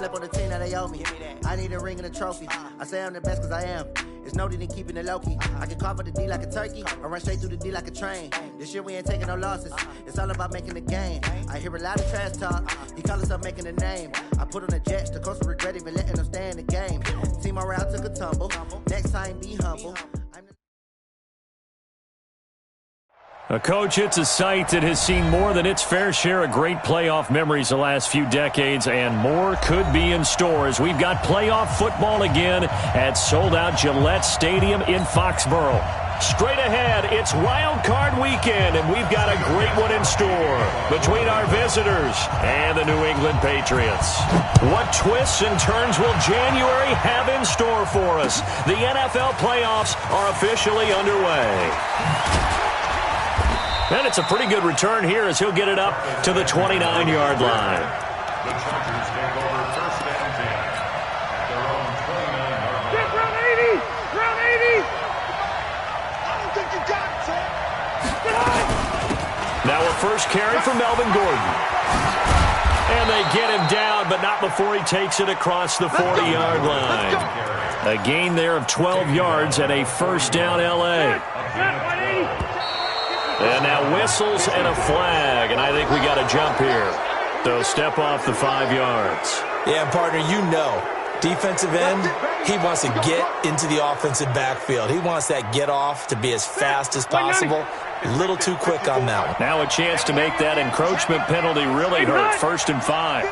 slept on the team that they owe me. I need a ring and a trophy. I say I'm the best cause I am. It's no need in keeping it low-key. I can carve up the D like a turkey, or run straight through the D like a train. This year we ain't taking no losses. It's all about making the game. I hear a lot of trash talk. He call himself making a name. I put on the Jets, the coach will regret even letting them stay in the game. Team morale took a tumble. Next time, be humble. Coach, it's a site that has seen more than its fair share of great playoff memories the last few decades, and more could be in store as we've got playoff football again at sold-out Gillette Stadium in Foxborough. Straight ahead, it's Wild Card Weekend, and we've got a great one in store between our visitors and the New England Patriots. What twists and turns will January have in store for us? The NFL playoffs are officially underway. And it's a pretty good return here as he'll get it up to the 29-yard line. The Chargers take over first and 10 at their own 29-yard line. Round 80! Round 80! I don't think you got it, Sam. Get on! Now a first carry for Melvin Gordon. And they get him down, but not before he takes it across the 40-yard line. A gain there of 12 yards and a first down L.A. And now whistles and a flag, and I think we got a jump here. So step off the 5 yards. Yeah, partner, you know, defensive end, he wants to get into the offensive backfield. He wants that get off to be as fast as possible. A little too quick on that one. Now a chance to make that encroachment penalty really hurt. 1st and 5.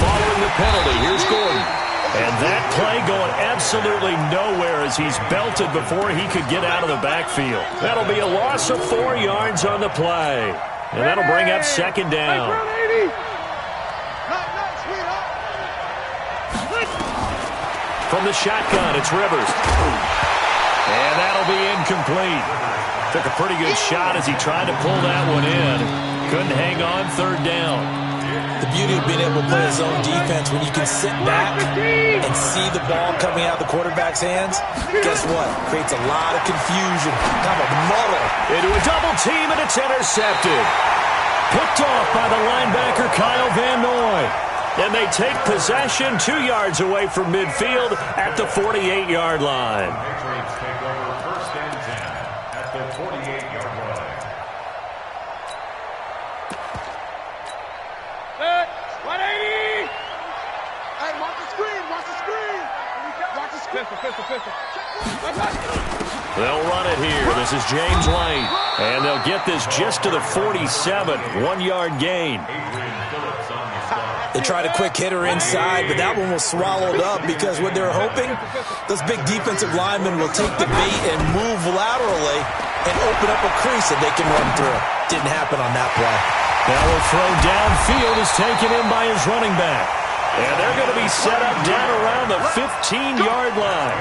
Following the penalty, here's Gordon. And that play going absolutely nowhere as he's belted before he could get out of the backfield. That'll be a loss of 4 yards on the play. And that'll bring up second down. From the shotgun, it's Rivers. And that'll be incomplete. Took a pretty good shot as he tried to pull that one in. Couldn't hang on 3rd down. The beauty of being able to play a zone defense when you can sit back and see the ball coming out of the quarterback's hands, guess what? Creates a lot of confusion, kind of a muddle. Into a double team, and it's intercepted. Picked off by the linebacker Kyle Van Noy. And they take possession 2 yards away from midfield at the 48-yard line. Patriots take over first and 10 at the 48-yard line. They'll run it here. This is James Lane. And they'll get this just to the 47. 1-yard gain. They tried a quick hitter inside, but that one was swallowed up because what they're hoping, those big defensive linemen will take the bait and move laterally and open up a crease that they can run through. Didn't happen on that play. Now a throw downfield is taken in by his running back. And they're going to be set up down around the 15-yard line.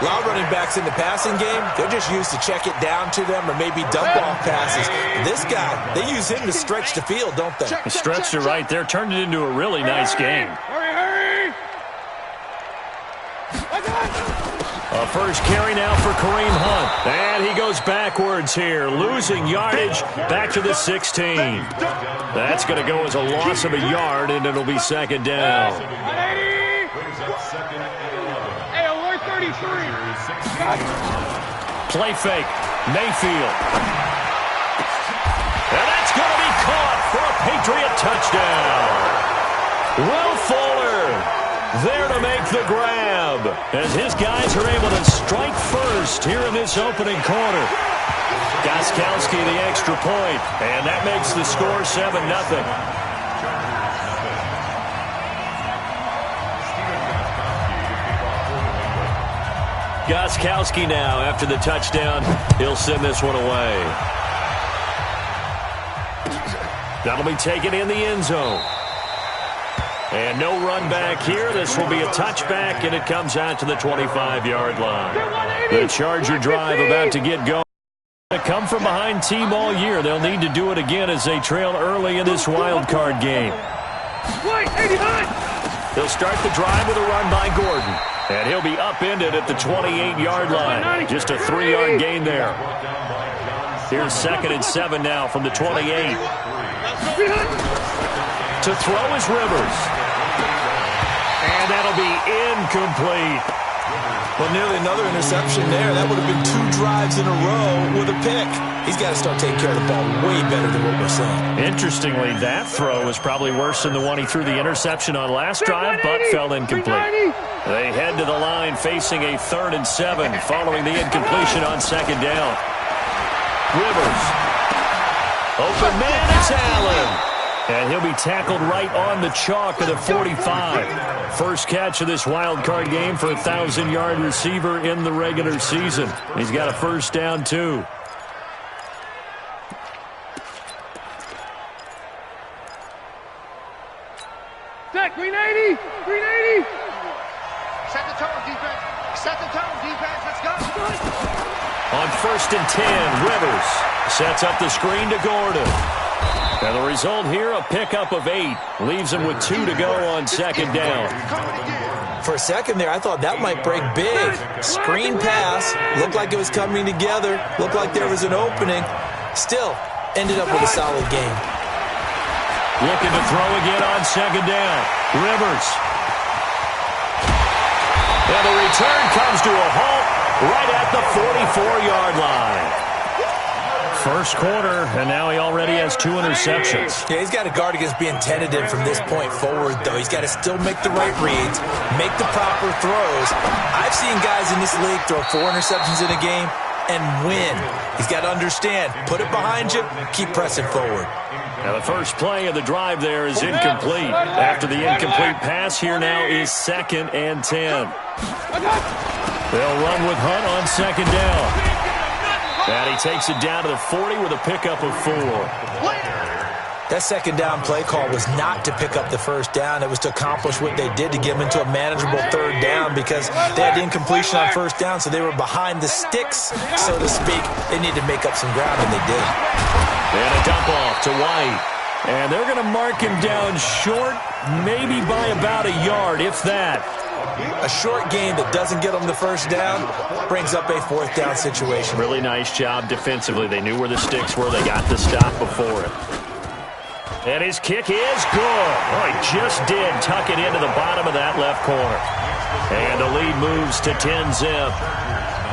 A lot of running backs in the passing game, they're just used to check it down to them or maybe dump off passes. This guy, they use him to stretch the field, don't they? Stretched it right there, turned it into a really nice game. Hurry! A first carry now for Kareem Hunt. And he goes backwards here, losing yardage back to the 16. That's going to go as a loss of a yard, and it'll be second down. Hey, alert 33. Play fake, Mayfield. And that's going to be caught for a Patriot touchdown. Will Fuller there to make the grab as his guys are able to strike first here in this opening quarter. Gostkowski the extra point, and that makes the score 7-0. Gostkowski now after the touchdown. He'll send this one away. That'll be taken in the end zone. And no run back here. This will be a touchback, and it comes out to the 25-yard line. The Charger drive about to get going. Come from behind team all year. They'll need to do it again as they trail early in this wild card game. They'll start the drive with a run by Gordon. And he'll be upended at the 28-yard line. Just a 3-yard gain there. Here's 2nd and 7 now from the 28. To throw is Rivers. And that'll be incomplete. Well, nearly another interception there. That would have been 2 drives in a row with a pick. He's got to start taking care of the ball way better than what we're seeing. Interestingly, that throw was probably worse than the one he threw the interception on last drive, but fell incomplete. They head to the line facing a 3rd and 7 following the incompletion on 2nd down. Rivers. Open man, it's Allen. And he'll be tackled right on the chalk of the 45. First catch of this wild card game for a 1,000-yard receiver in the regular season. He's got a first down, too. Set, green 80, green 80. Set the tone, defense. Set the tone, defense. Let's go. On 1st and 10, Rivers sets up the screen to Gordon. And the result here, a pickup of 8. Leaves him with 2 to go on 2nd down. For a second there, I thought that might break big. Screen pass. Looked like it was coming together. Looked like there was an opening. Still, ended up with a solid game. Looking to throw again on 2nd down. Rivers. And the return comes to a halt right at the 44-yard line. First quarter, and now he already has 2 interceptions. Yeah, he's got to guard against being tentative from this point forward, though. He's got to still make the right reads, make the proper throws. I've seen guys in this league throw 4 interceptions in a game and win. He's got to understand, put it behind you, keep pressing forward. Now the first play of the drive there is incomplete. After the incomplete pass, here now is 2nd and 10. They'll run with Hunt on 2nd down. And he takes it down to the 40 with a pickup of 4. That 2nd down play call was not to pick up the first down. It was to accomplish what they did to get them into a manageable 3rd down because they had incompletion on 1st down, so they were behind the sticks, so to speak. They needed to make up some ground, and they did. And a dump off to White. And they're going to mark him down short, maybe by about a yard, if that. A short game that doesn't get them the first down brings up a 4th down situation. Really nice job defensively. They knew where the sticks were. They got the stop before it. And his kick is good. Oh, he just did tuck it into the bottom of that left corner. And the lead moves to 10-zip.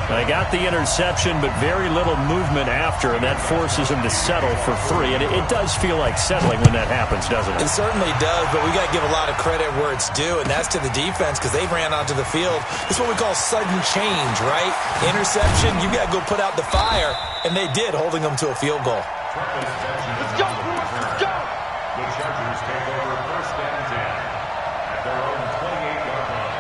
They got the interception, but very little movement after, and that forces him to settle for 3. And it does feel like settling when that happens, doesn't it? It certainly does, but we got to give a lot of credit where it's due, and that's to the defense because they ran onto the field. It's what we call sudden change, right? Interception, you got to go put out the fire, and they did, holding them to a field goal. Let's go. Let's go. The Chargers take over 1st and 10 at their own 28-yard line.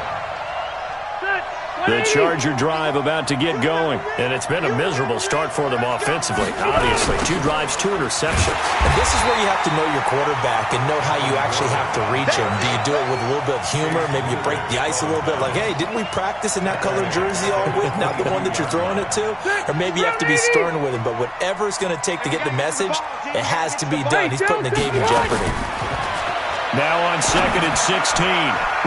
The Charger drive about to get going, and it's been a miserable start for them offensively. Obviously, 2 drives, 2 interceptions. And this is where you have to know your quarterback and know how you actually have to reach him. Do you do it with a little bit of humor? Maybe you break the ice a little bit like, hey, didn't we practice in that colored jersey all week, not the one that you're throwing it to? Or maybe you have to be stern with him, but whatever it's going to take to get the message, it has to be done. He's putting the game in jeopardy. Now on 2nd and 16,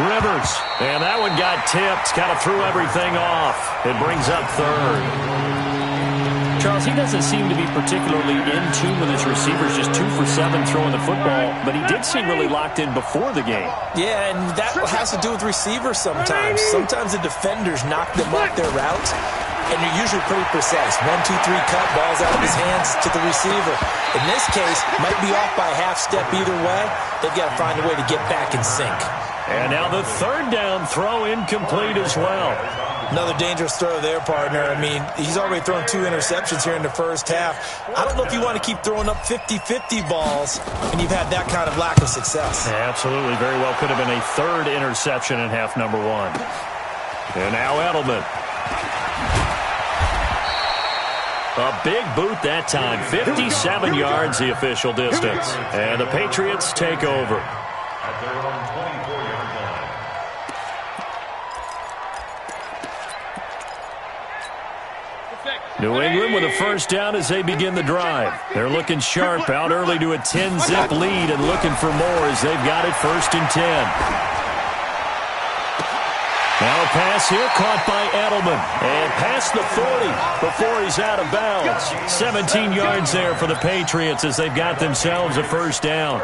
Rivers. And that one got tipped, kind of threw everything off. It brings up 3rd. Charles, he doesn't seem to be particularly in tune with his receivers, just 2 for 7 throwing the football, but he did seem really locked in before the game. Yeah, and that has to do with receivers sometimes. Sometimes the defenders knock them off their routes, and you're usually pretty precise. 1, 2, 3 cut, ball's out of his hands to the receiver. In this case, might be off by a half step either way. They've got to find a way to get back in sync. And now the 3rd down throw incomplete as well. Another dangerous throw there, partner. I mean, he's already thrown 2 interceptions here in the first half. I don't know if you want to keep throwing up 50-50 balls when you've had that kind of lack of success. Yeah, absolutely. Very well could have been a 3rd interception in half number 1. And now Edelman. A big boot that time. 57 yards the official distance. And the Patriots take over. At their own 24-yard line. New England with a first down as they begin the drive. They're looking sharp, out early to a 10-zip lead and looking for more as they've got it 1st and 10. Now a pass here caught by Edelman. And past the 40 before he's out of bounds. 17 yards there for the Patriots as they've got themselves a first down.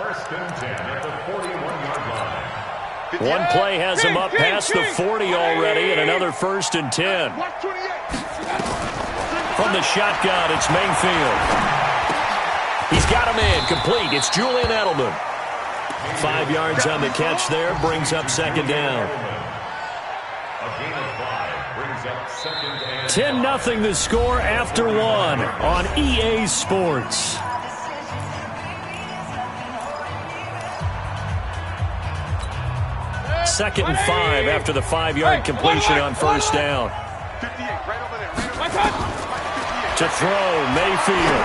First and 10 at the 41-yard line. One play has him up past the 40 already, and another first and 10. From the shotgun, it's Mayfield. He's got him in, complete. It's Julian Edelman. 5 yards on the catch there, brings up second down. A gain of 5 brings up second and 10-0 the score after one on EA Sports. Second and 5 after the 5-yard completion on first down. To throw, Mayfield.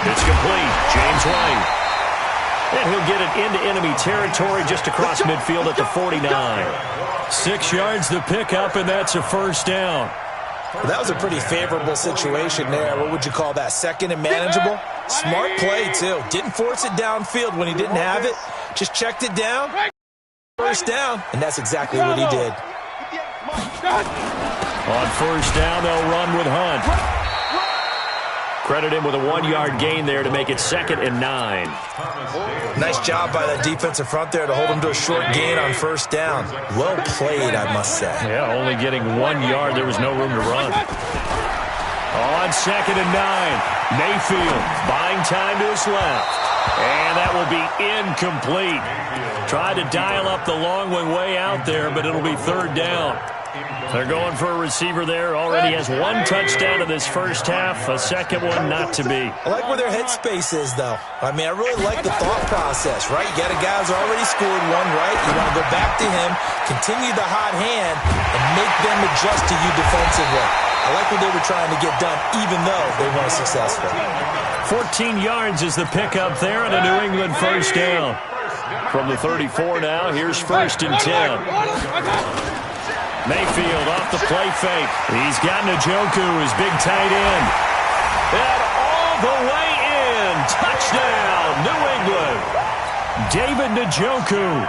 It's complete. James White. And he'll get it into enemy territory just across midfield at the 49. 6 yards the pickup, and that's a first down. Well, that was a pretty favorable situation there. What would you call that? Second and manageable? Smart play, too. Didn't force it downfield when he didn't have it. Just checked it down. First down, and that's exactly what he did. On first down, they'll run with Hunt. Credit him with a 1-yard gain there to make it second and 9. Nice job by that defensive front there to hold him to a short gain on first down. Well played, I must say. Yeah, only getting 1 yard. There was no room to run. On second and 9, Mayfield buying time to his left. And that will be incomplete. Tried to dial up the long one way out there, but it'll be third down. They're going for a receiver there. Already has 1 touchdown in this first half. A second one not to be. I like where their headspace is, though. I mean, I really like the thought process, right? You got a guy who's already scored one, right? You want to go back to him, continue the hot hand, and make them adjust to you defensively. I like what they were trying to get done, even though they weren't successful. 14 yards is the pickup there and a New England first down. From the 34 now, here's first and 10. Mayfield off the play fake. He's got Njoku, his big tight end. And all the way in. Touchdown, New England. David Njoku,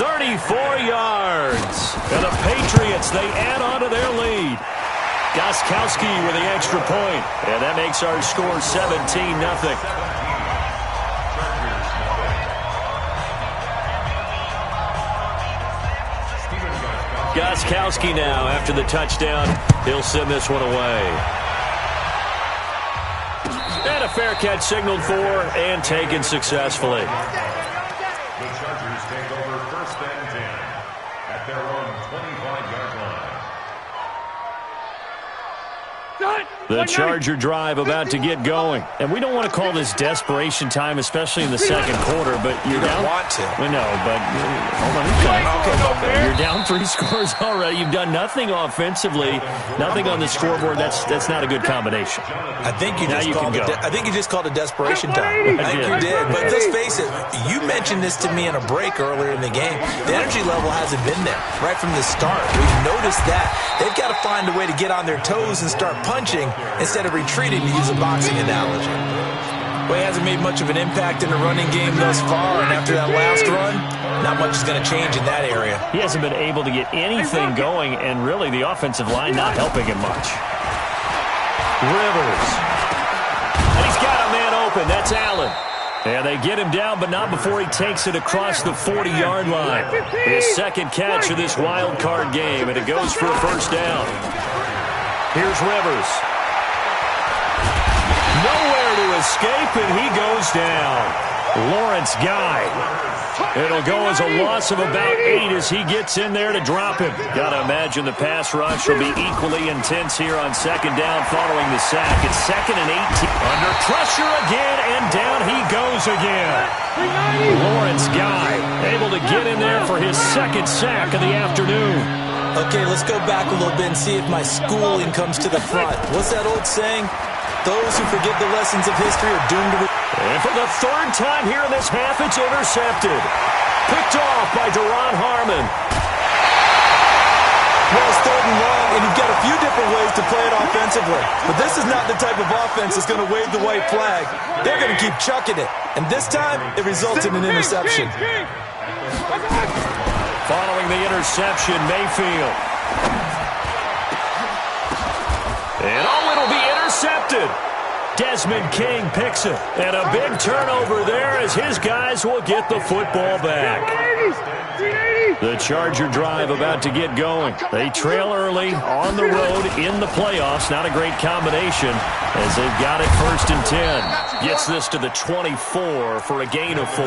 34 yards. And the Patriots, they add on to their lead. Gostkowski with the extra point. And that makes our score 17-0. Gostkowski now, after the touchdown, he'll send this one away. And a fair catch signaled for and taken successfully. the Chargers take over first and 10 at their own 25-yard line. The Charger drive about to get going. And we don't want to call this desperation time, especially in the second quarter, but you're down. Want to. We know, but hold on. Okay. You're down 3 scores already. You've done nothing offensively, nothing on the scoreboard. That's not a good combination. I think you just called it desperation time. I think did. you did. But let's face it, you mentioned this to me in a break earlier in the game. The energy level hasn't been there right from the start. We've noticed that. They've got to find a way to get on their toes and start punching instead of retreating, to use a boxing analogy. Well, he hasn't made much of an impact in the running game thus far, and after that last run, not much is going to change in that area. He hasn't been able to get anything going, and really the offensive line not helping him much. Rivers. And he's got a man open. That's Allen. And they get him down, but not before he takes it across the 40-yard line. His second catch of this wild card game, and it goes for a first down. Here's Rivers. Nowhere to escape, and he goes down. Lawrence Guy. It'll go as a loss of about 8 as he gets in there to drop him. Got to imagine the pass rush will be equally intense here on second down following the sack. It's second and 18. Under pressure again, and down he goes again. Lawrence Guy able to get in there for his second sack of the afternoon. Okay, let's go back a little bit and see if my schooling comes to the front. What's that old saying? Those who forget the lessons of history are doomed to... And for the third time here in this half, it's intercepted. Picked off by Duron Harmon. Well, it's third and long, and you've got a few different ways to play it offensively. But this is not the type of offense that's going to wave the white flag. They're going to keep chucking it. And this time, it results in an interception. Following the interception, Mayfield. And it'll be intercepted. Desmond King picks it. And a big turnover there as his guys will get the football back. The Charger drive about to get going. They trail early on the road in the playoffs. Not a great combination as they've got it 1st and 10. Gets this to the 24 for a gain of 4.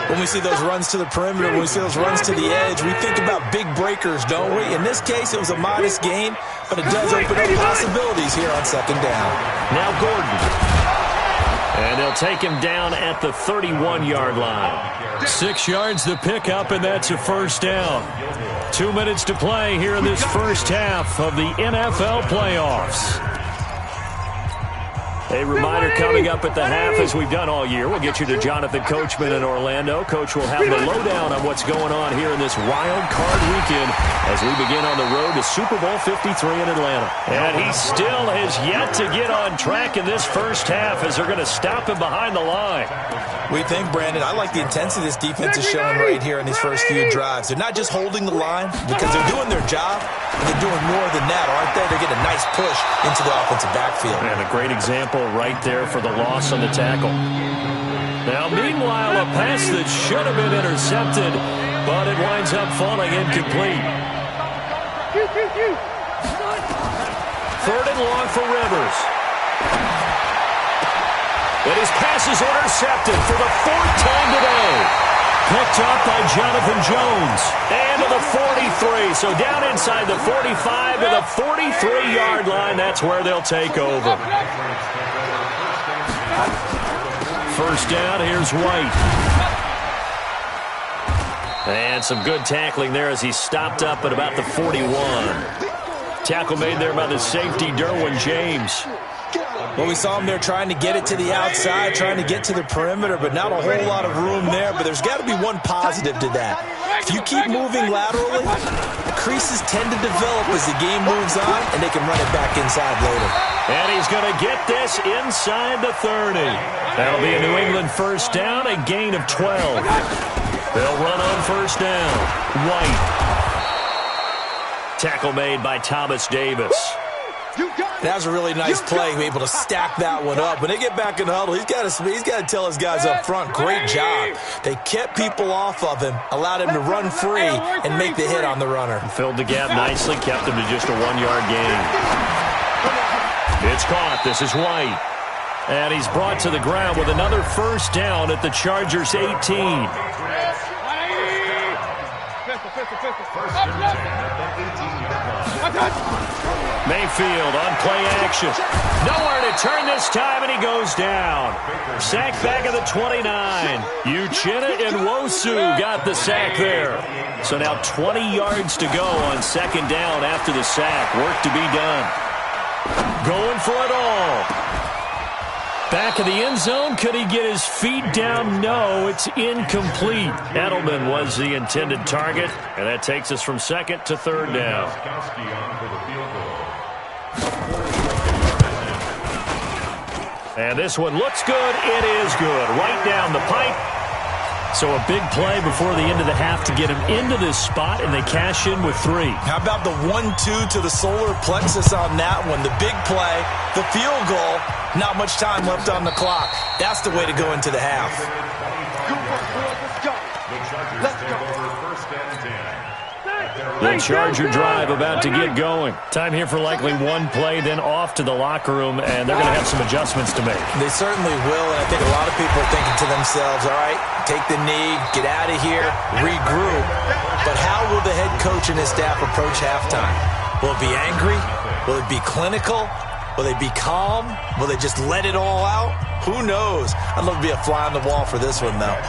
When we see those runs to the perimeter, when we see those runs to the edge, we think about big breakers, don't we? In this case, it was a modest gain, but it does open up possibilities here on 2nd down. Now Gordon. And they'll take him down at the 31-yard line. 6 yards the pickup, and that's a 1st down. 2 minutes to play here in this first half of the NFL playoffs. A reminder coming up at the half, as we've done all year. We'll get you to Jonathan Coachman in Orlando. Coach will have the lowdown on what's going on here in this wild card weekend as we begin on the road to Super Bowl 53 in Atlanta. And he still has yet to get on track in this first half as they're going to stop him behind the line. We think, Brandon, I like the intensity this defense is showing right here in these first few drives. They're not just holding the line because they're doing their job, but they're doing more than that, aren't they? They're getting a nice push into the offensive backfield. And a great example right there for the loss on the tackle. Now, meanwhile, a pass that should have been intercepted, but it winds up falling incomplete. 3rd and long for Rivers. And his pass is intercepted for the 4th time today. Picked up by Jonathan Jones. And to the 43. So down inside the 45 to the 43-yard line. That's where they'll take over. 1st down, here's White. And some good tackling there as he stopped up at about the 41. Tackle made there by the safety, Derwin James. Well, we saw him there trying to get it to the outside, trying to get to the perimeter, but not a whole lot of room there. But there's got to be one positive to that. If you keep moving laterally, creases tend to develop as the game moves on, and they can run it back inside later. And he's going to get this inside the 30. That'll be a New England 1st down, a gain of 12. They'll run on 1st down. White. Tackle made by Thomas Davis. That was a really nice play, able to stack that one up. When they get back in the huddle, he's got to tell his guys up front, great job. They kept people off of him, allowed him to run free, and make the hit on the runner. Filled the gap nicely, kept him to just a 1-yard gain. It's caught. This is White. And he's brought to the ground with another 1st down at the Chargers' 18. Mayfield on play action. Nowhere to turn this time, and he goes down. Sack back at the 29. Uchenna Nwosu got the sack there. So now 20 yards to go on 2nd down after the sack. Work to be done. Going for it all. Back of the end zone. Could he get his feet down? No, it's incomplete. Edelman was the intended target, and that takes us from 2nd to 3rd down. And this one looks good. It is good. Right down the pipe. So a big play before the end of the half to get him into this spot, and they cash in with 3. How about the 1-2 to the solar plexus on that one? The big play, the field goal, not much time left on the clock. That's the way to go into the half. The Charger drive about to get going. Time here for likely one play, then off to the locker room, and they're going to have some adjustments to make. They certainly will, and I think a lot of people are thinking to themselves, all right, take the knee, get out of here, regroup. But how will the head coach and his staff approach halftime? Will it be angry? Will it be clinical? Will they be calm? Will they just let it all out? Who knows? I'd love to be a fly on the wall for this one, though.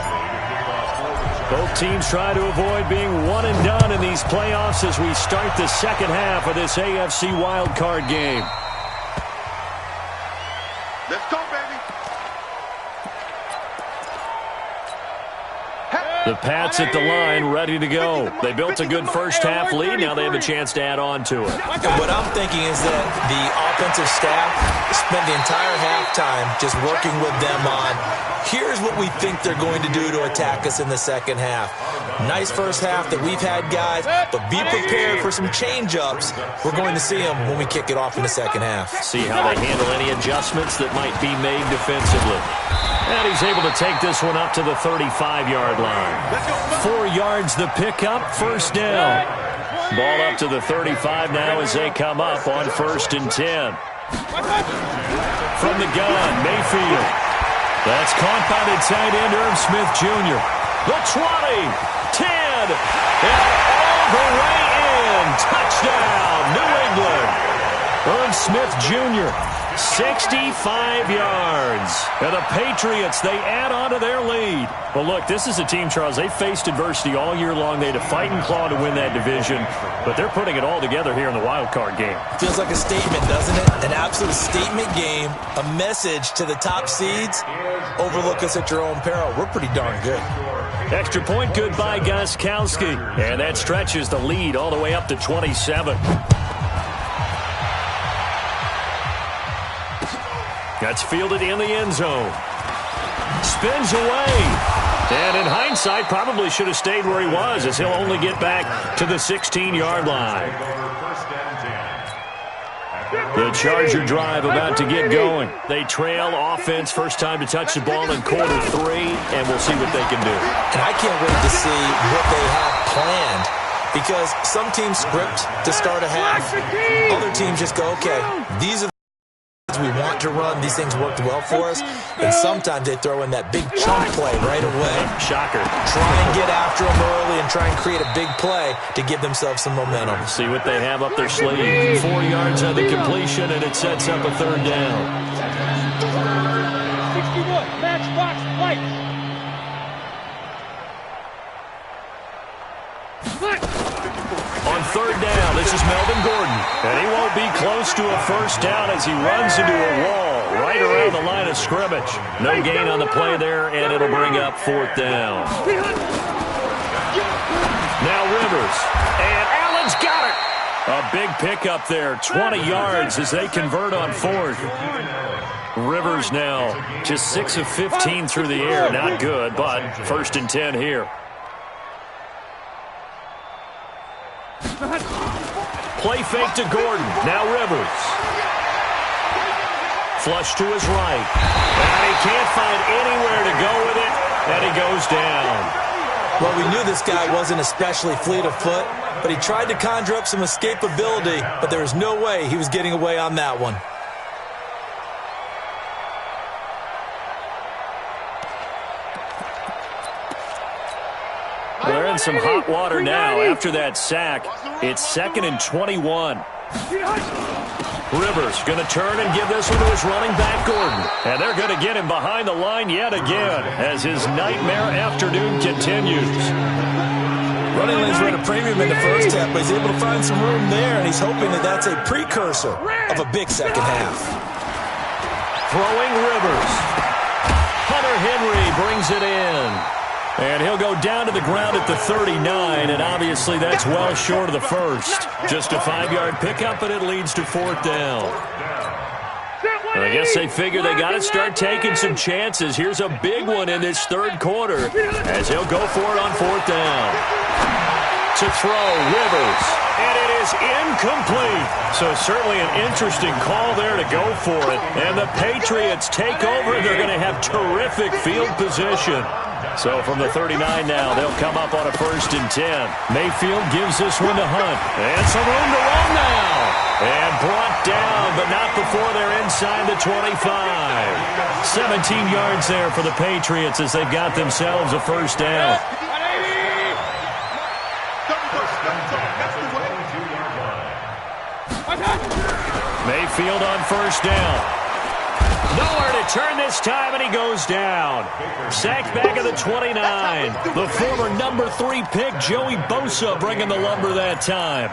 Both teams try to avoid being one and done in these playoffs as we start the second half of this AFC wildcard game. Let's go, baby. Hey. The Pats at the line, ready to go. They built a good first-half lead. Now they have a chance to add on to it. And what I'm thinking is that the offensive staff spent the entire halftime just working with them on, here's what we think they're going to do to attack us in the second half. Nice first half that we've had, guys, but be prepared for some change-ups. We're going to see them when we kick it off in the second half. See how they handle any adjustments that might be made defensively. And he's able to take this one up to the 35-yard line. 4 yards the pickup, first down. Ball up to the 35 now as they come up on 1st and 10. From the gun, Mayfield. That's caught by the tight end, Irv Smith Jr. The 20, 10, and all the way in. Touchdown, New England. Irv Smith Jr., 65 yards. And the Patriots, they add on to their lead. Well, look, this is a team, Charles, they faced adversity all year long. They had to fight and claw to win that division, but they're putting it all together here in the wild card game. Feels like a statement, doesn't it? An absolute statement game, a message to the top seeds. Overlook us at your own peril. We're pretty darn good. Extra point, good by Gostkowski. And that stretches the lead all the way up to 27. That's fielded in the end zone. Spins away. And in hindsight, probably should have stayed where he was, as he'll only get back to the 16-yard line. The Charger drive about to get going. They trail offense, first time to touch the ball in quarter 3, and we'll see what they can do. And I can't wait to see what they have planned, because some teams script to start a half. Other teams just go, okay, these are we want to run. These things worked well for us. And sometimes they throw in that big chunk play right away. Shocker. Try and get after them early and try and create a big play to give themselves some momentum. See what they have up their sleeve. 4 yards on the completion, and it sets up a third down. 61, matchbox lights. On third down, this is Melvin Gordon. And he won't be close to a first down as he runs into a wall right around the line of scrimmage. No gain on the play there, and it'll bring up 4th down. Now Rivers. And Allen's got it. A big pickup there, 20 yards as they convert on 4th. Rivers now just 6 of 15 through the air. Not good, but 1st and 10 here. Play fake to Gordon. Now Rivers. Flush to his right. And he can't find anywhere to go with it, and he goes down. Well, we knew this guy wasn't especially fleet of foot, but he tried to conjure up some escapability, but there was no way he was getting away on that one. They're in some hot water now after that sack. It's 2nd and 21. Rivers going to turn and give this one to his running back, Gordon. And they're going to get him behind the line yet again as his nightmare afternoon continues. Running lanes were at a premium in the first half, but he's able to find some room there, and he's hoping that that's a precursor of a big second half. Throwing Rivers. Hunter Henry brings it in. And he'll go down to the ground at the 39, and obviously that's well short of the first. Just a 5-yard pickup, but it leads to 4th down. And I guess they figure they got to start taking some chances. Here's a big one in this third quarter as he'll go for it on 4th down. To throw, Rivers. And it is incomplete. So certainly an interesting call there to go for it. And the Patriots take over. They're going to have terrific field position. So from the 39 now, they'll come up on a 1st and 10. Mayfield gives this one to Hunt. And some room to run now. And brought down, but not before they're inside the 25. 17 yards there for the Patriots as they've got themselves a first down. Mayfield on first down. Nowhere to turn this time, and he goes down. Sacked back at the 29. The former number 3 pick, Joey Bosa, bringing the lumber that time.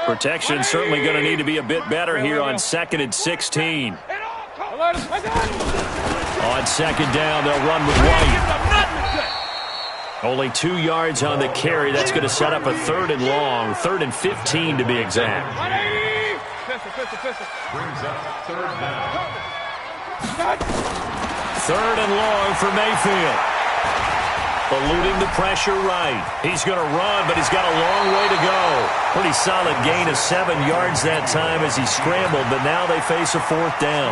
Protection certainly going to need to be a bit better here on 2nd and 16. On 2nd down, they'll run with White. Only 2 yards on the carry. That's going to set up a 3rd and long, 3rd and 15 to be exact. Brings up 3rd down. 3rd and long for Mayfield. Eluding the pressure right. He's going to run, but he's got a long way to go. Pretty solid gain of 7 yards that time as he scrambled, but now they face a 4th down.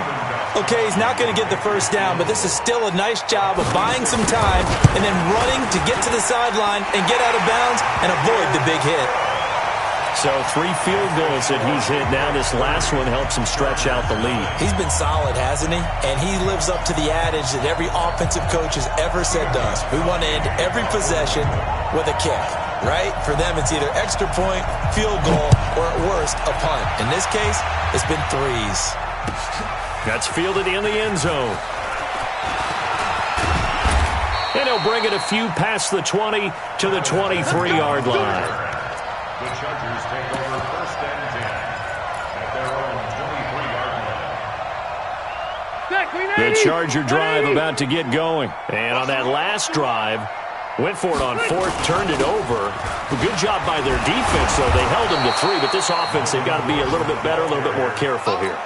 Okay, he's not going to get the first down, but this is still a nice job of buying some time and then running to get to the sideline and get out of bounds and avoid the big hit. So 3 field goals that he's hit now. This last one helps him stretch out the lead. He's been solid, hasn't he? And he lives up to the adage that every offensive coach has ever said to us. We want to end every possession with a kick, right? For them, it's either extra point, field goal, or at worst, a punt. In this case, it's been 3s. That's fielded in the end zone. And he'll bring it a few past the 20 to the 23-yard line. The Chargers take over 1st and 10 at their own 23-yard line. The Charger drive about to get going. And on that last drive, went for it on 4th, turned it over. Good job by their defense, though. They held them to 3, but this offense, they've got to be a little bit better, a little bit more careful here.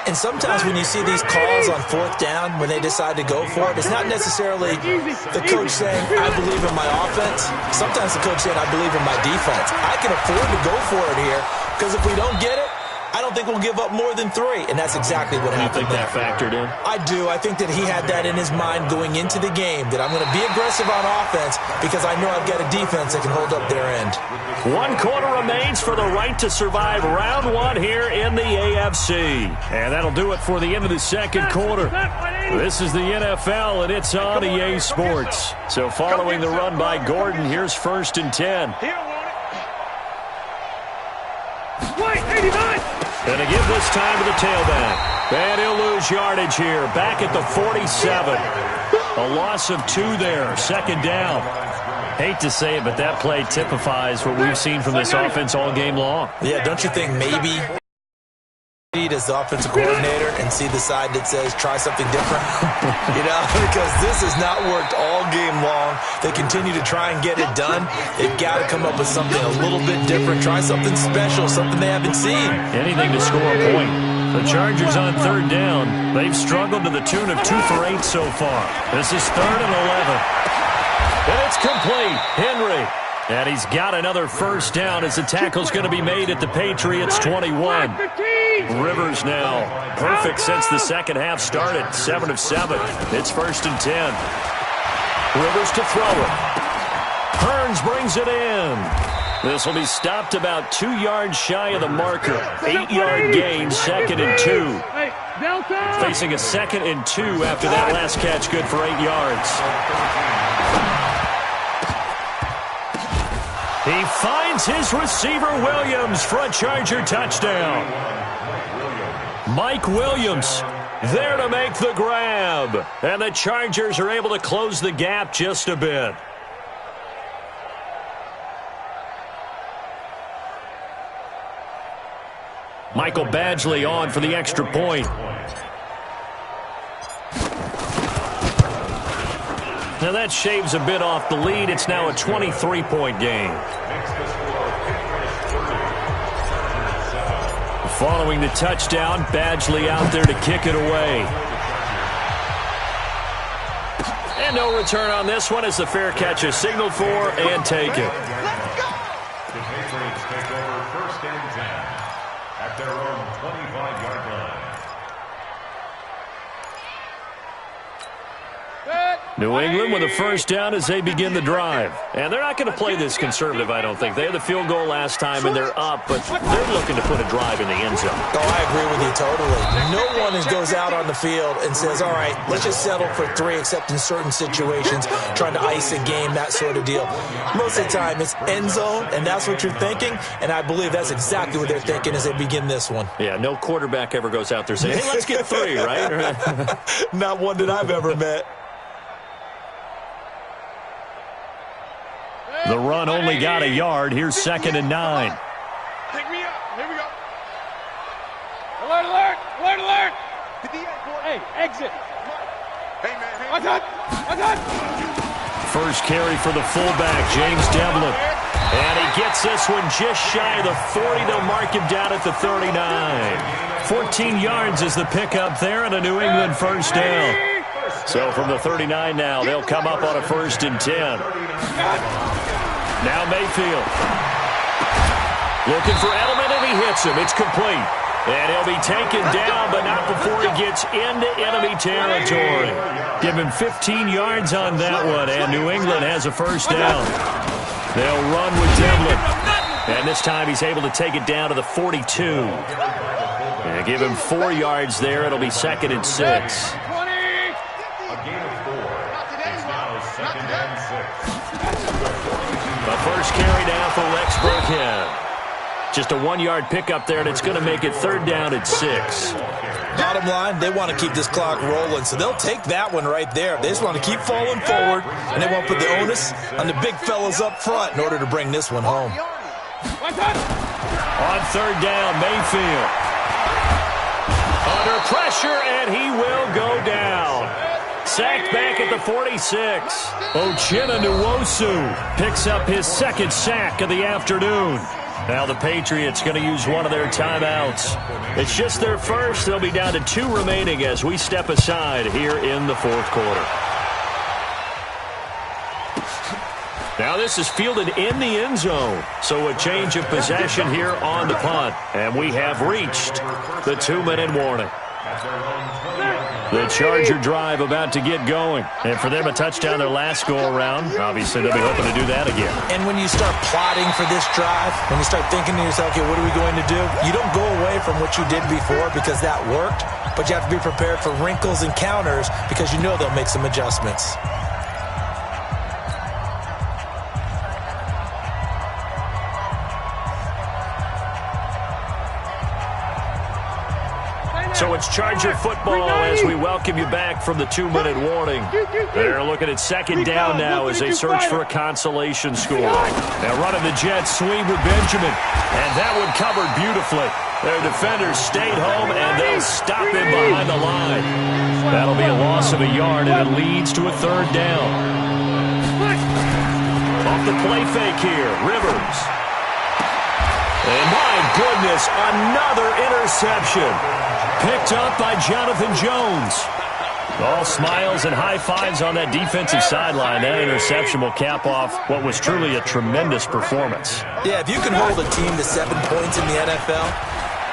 And sometimes when you see these calls on 4th down, when they decide to go for it, it's not necessarily the coach saying, I believe in my offense. Sometimes the coach saying, I believe in my defense. I can afford to go for it here because if we don't get it, I don't think we'll give up more than 3. And that's exactly what happened. You think that factored in? I do. I think that he had that in his mind going into the game, that I'm going to be aggressive on offense because I know I've got a defense that can hold up their end. 1 quarter remains for the right to survive round 1 here in the AFC. And that'll do it for the end of the 2nd quarter. This is the NFL, and it's on EA Sports. So following the run by Gordon, here's 1st and 10. Wait, 89! And to give this time to the tailback. And he'll lose yardage here. Back at the 47. A loss of 2 there. 2nd down. Hate to say it, but that play typifies what we've seen from this offense all game long. Yeah, don't you think maybe as the offensive coordinator and see the side that says try something different? Because this has not worked all game long. They continue to try and get it done. They've got to come up with something a little bit different. Try something special, something they haven't seen. Anything to score a point. The Chargers on 3rd down. They've struggled to the tune of 2 for 8 so far. This is 3rd and 11. And it's complete. Henry. And he's got another 1st down as the tackle's going to be made at the Patriots 21. Rivers now perfect since the 2nd half started. 7 of 7. It's 1st and 10. Rivers to throw it. Hearns brings it in. This will be stopped about 2 yards shy of the marker. 8-yard gain, 2nd and 2. Facing a 2nd and 2 after that last catch, good for 8 yards. He finds his receiver Williams for a Charger touchdown. Mike Williams there to make the grab. And the Chargers are able to close the gap just a bit. Michael Badgley on for the extra point. Now that shaves a bit off the lead. It's now a 23-point game. Following the touchdown, Badgley out there to kick it away. And no return on this one as the fair catch is signaled for and taken. The Patriots take over 1st and 10 at their own 25-yard line. New England with a 1st down as they begin the drive. And they're not going to play this conservative, I don't think. They had the field goal last time, and they're up, but they're looking to put a drive in the end zone. Oh, I agree with you totally. No one goes out on the field and says, all right, let's just settle for 3, except in certain situations, trying to ice a game, that sort of deal. Most of the time, it's end zone, and that's what you're thinking, and I believe that's exactly what they're thinking as they begin this one. Yeah, no quarterback ever goes out there saying, hey, let's get 3, right? Not one that I've ever met. The run only got a yard. Here's 2nd and 9. Pick me up. Here we go. Alert, alert. Alert, alert. Hey, exit. Hey, man. first carry for the fullback, James Devlin. And he gets this one just shy of the 40. They'll mark him down at the 39. 14 yards is the pickup there and a New England first down. So from the 39 now, they'll come up on a 1st and 10. Now Mayfield. Looking for Edelman, and he hits him. It's complete. And he'll be taken down, but not before he gets into enemy territory. Give him 15 yards on that one, and New England has a first down. They'll run with Devlin. And this time he's able to take it down to the 42. And give him 4 yards there. It'll be 2nd and 6. A gain of 4. It's now 2nd and 6. The first carry down for Rex Burkhead. Just a 1-yard pickup there, and it's going to make it 3rd down at 6. Bottom line, they want to keep this clock rolling, so they'll take that one right there. They just want to keep falling forward, and they won't put the onus on the big fellas up front in order to bring this one home. On 3rd down, Mayfield. Under pressure, and he will go down. Sacked back at the 46. Uchenna Nwosu picks up his 2nd sack of the afternoon. Now the Patriots going to use one of their timeouts. It's just their first. They'll be down to 2 remaining as we step aside here in the 4th quarter. Now this is fielded in the end zone. So a change of possession here on the punt. And we have reached the 2-minute warning. The Charger drive about to get going. And for them, a touchdown their last go-around. Obviously, they'll be hoping to do that again. And when you start plotting for this drive, when you start thinking to yourself, okay, what are we going to do? You don't go away from what you did before because that worked, but you have to be prepared for wrinkles and counters because you know they'll make some adjustments. So it's Charger football as we welcome you back from the 2-minute warning. They're looking at 2nd down now as they search for a consolation score. Now running the jet sweep with Benjamin. And that one covered beautifully. Their defenders stayed home, and they'll stop him behind the line. That'll be a loss of a yard, and it leads to a 3rd down. Off the play fake here, Rivers. And my goodness, another interception. Picked up by Jonathan Jones. All smiles and high fives on that defensive sideline. That interception will cap off what was truly a tremendous performance. Yeah, if you can hold a team to 7 points in the NFL,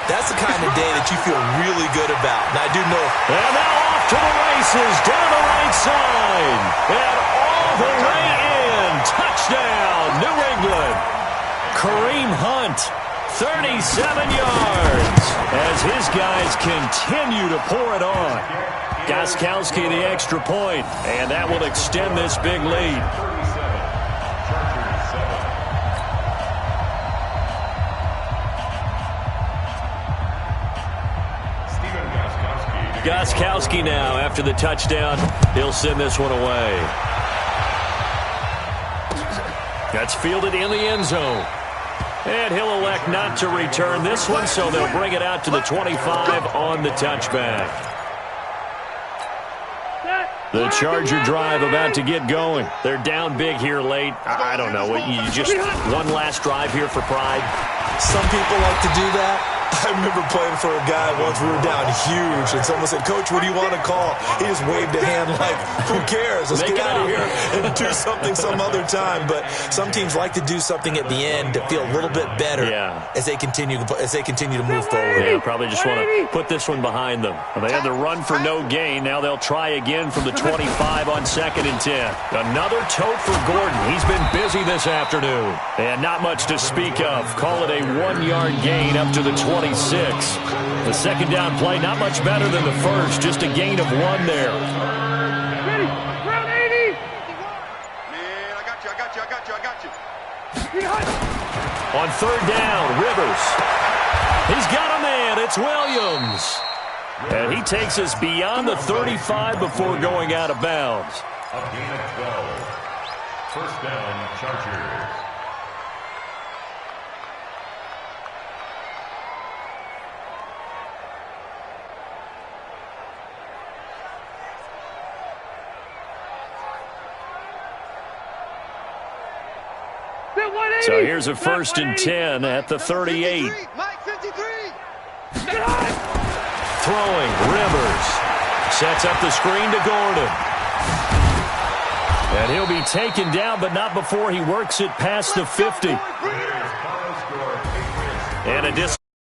that's the kind of day that you feel really good about. And I do know. And now off to the races, down the right side. And all the way in. Touchdown, New England. Kareem Hunt. 37 yards as his guys continue to pour it on. Gostkowski the extra point, and that will extend this big lead. Gostkowski now after the touchdown. He'll send this one away. That's fielded in the end zone. And he'll elect not to return this one, so they'll bring it out to the 25 on the touchback. The Charger drive about to get going. They're down big here late. I don't know. You just one last drive here for pride. Some people like to do that. I remember playing for a guy once. We were down huge, and someone said, "Coach, what do you want to call?" He just waved a hand like, "Who cares? Let's get out of here and do something some other time." But some teams like to do something at the end to feel a little bit better as they continue to move forward. Yeah, probably just want to put this one behind them. They had the run for no gain. Now they'll try again from the 25 on 2nd and 10. Another tote for Gordon. He's been busy this afternoon. And not much to speak of. Call it a 1-yard gain up to the 26. The 2nd down play, not much better than the first, just a gain of 1 there. Ready, round 80. Man, I got you. On 3rd down, Rivers. He's got a man, it's Williams. And he takes us beyond the 35 before going out of bounds. A gain of 12. First down, Chargers. So here's a 1st and 10 at the 38. Mike 53. Throwing, Rivers. Sets up the screen to Gordon. And he'll be taken down, but not before he works it past the 50. And a